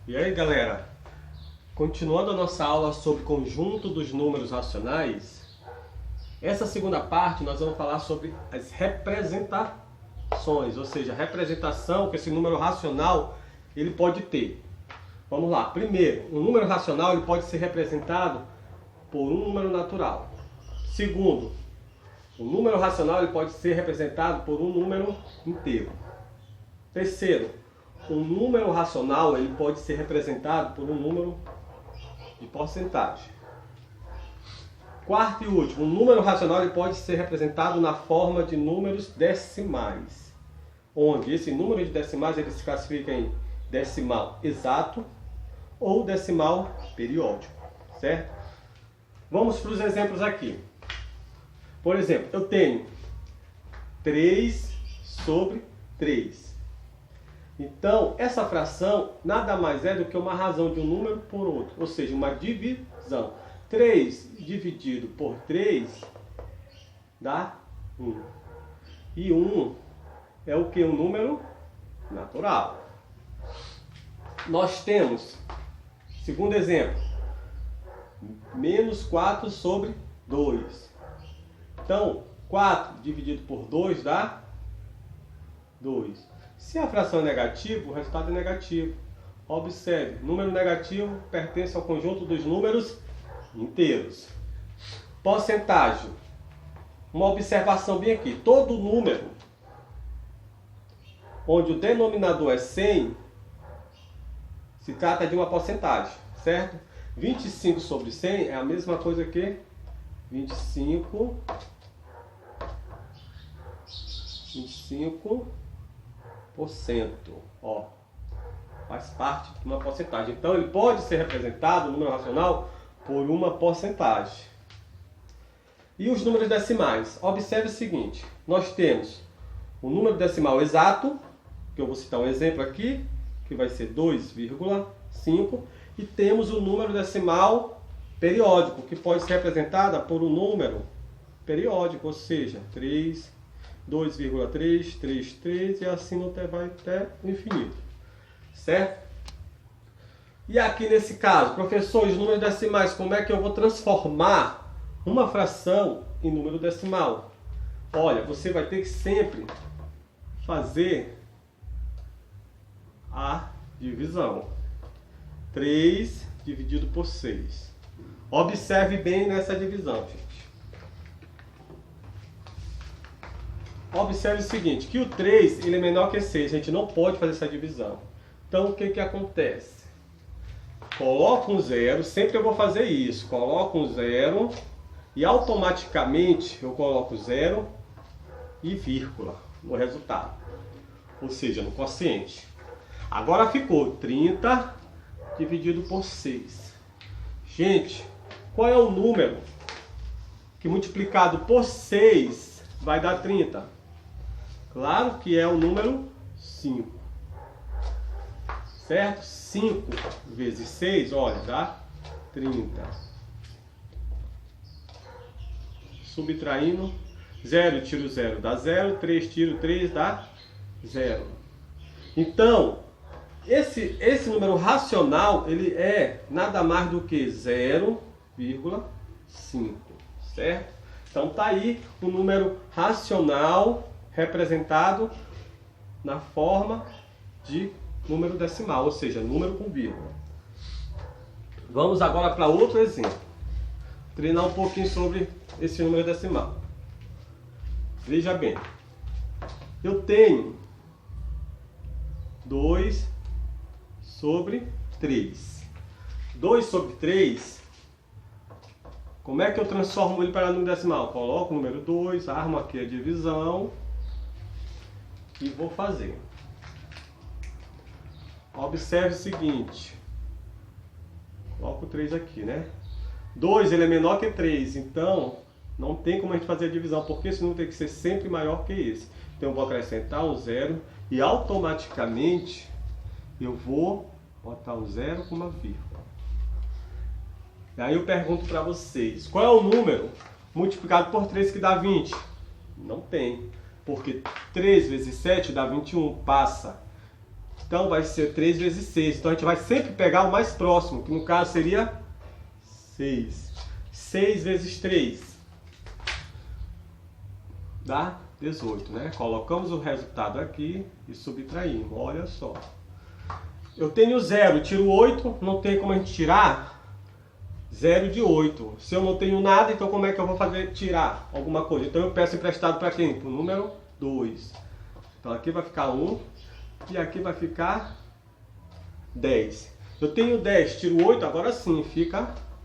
E aí, galera, continuando a nossa aula sobre conjunto dos números racionais, essa segunda parte nós vamos falar sobre as representações, ou seja, a representação que esse número racional ele pode ter. Vamos lá. Primeiro, um número racional ele pode ser representado por um número natural. Segundo, um número racional ele pode ser representado por um número inteiro. Terceiro, um número racional ele pode ser representado por um número de porcentagem. Quarto e último, um número racional ele pode ser representado na forma de números decimais, onde esse número de decimais ele se classifica em decimal exato ou decimal periódico, certo? Vamos para os exemplos aqui. Por exemplo, eu tenho 3 sobre 3. Então, essa fração nada mais é do que uma razão de um número por outro, ou seja, uma divisão. 3 dividido por 3 dá 1. E 1 é o que? Um número natural. Nós temos, segundo exemplo, menos 4 sobre 2. Então, 4 dividido por 2 dá 2. Se a fração é negativa, o resultado é negativo. Observe, número negativo pertence ao conjunto dos números inteiros. Porcentagem. Uma observação bem aqui. Todo número onde o denominador é 100, se trata de uma porcentagem, certo? 25 sobre 100 é a mesma coisa que 25%. Ó, faz parte de uma porcentagem. Então ele pode ser representado, o número racional, por uma porcentagem. E os números decimais? Observe o seguinte, nós temos o número decimal exato, que eu vou citar um exemplo aqui, que vai ser 2,5, e temos o número decimal periódico, que pode ser representada por um número periódico, ou seja, 3, 2,3, 3, 3 e assim vai até o infinito, certo? E aqui nesse caso, professor, os números decimais, como é que eu vou transformar uma fração em número decimal? Olha, você vai ter que sempre fazer a divisão. 3 dividido por 6. Observe bem nessa divisão, gente. Observe o seguinte, que o 3 ele é menor que 6, a gente não pode fazer essa divisão. Então o que acontece? Coloco um zero, sempre eu vou fazer isso, coloco um zero e automaticamente eu coloco zero e vírgula no resultado, ou seja, no quociente. Agora ficou 30 dividido por 6. Gente, qual é o número que multiplicado por 6 vai dar 30? Claro que é o número 5. Certo? 5 vezes 6, olha, dá 30. Subtraindo, 0 tiro 0 dá 0, 3 tiro 3 dá 0. Então, esse número racional, ele é nada mais do que 0,5, certo? Então tá aí o número racional representado na forma de número decimal, ou seja, número com vírgula. Vamos agora para outro exemplo. Treinar um pouquinho sobre esse número decimal. Veja bem. Eu tenho 2 sobre 3. 2 sobre 3, como é que eu transformo ele para número decimal? Coloco o número 2, armo aqui a divisão e vou fazer. Observe o seguinte, coloco o 3 aqui, né? 2 ele é menor que 3, então não tem como a gente fazer a divisão, porque esse número tem que ser sempre maior que esse. Então eu vou acrescentar um zero e automaticamente eu vou botar um zero com uma vírgula. E aí eu pergunto para vocês, qual é o número multiplicado por 3 que dá 20? Não tem, porque 3 vezes 7 dá 21, passa. Então vai ser 3 vezes 6. Então a gente vai sempre pegar o mais próximo, que no caso seria 6. 6 vezes 3 dá 18, né? Colocamos o resultado aqui e subtraímos. Olha só. Eu tenho 0, tiro 8, não tem como a gente tirar 0 de 8. Se eu não tenho nada, então como é que eu vou fazer tirar alguma coisa? Então eu peço emprestado para quem? Para o número 2. Então aqui vai ficar 1 e aqui vai ficar 10. Eu tenho 10, tiro 8, agora sim fica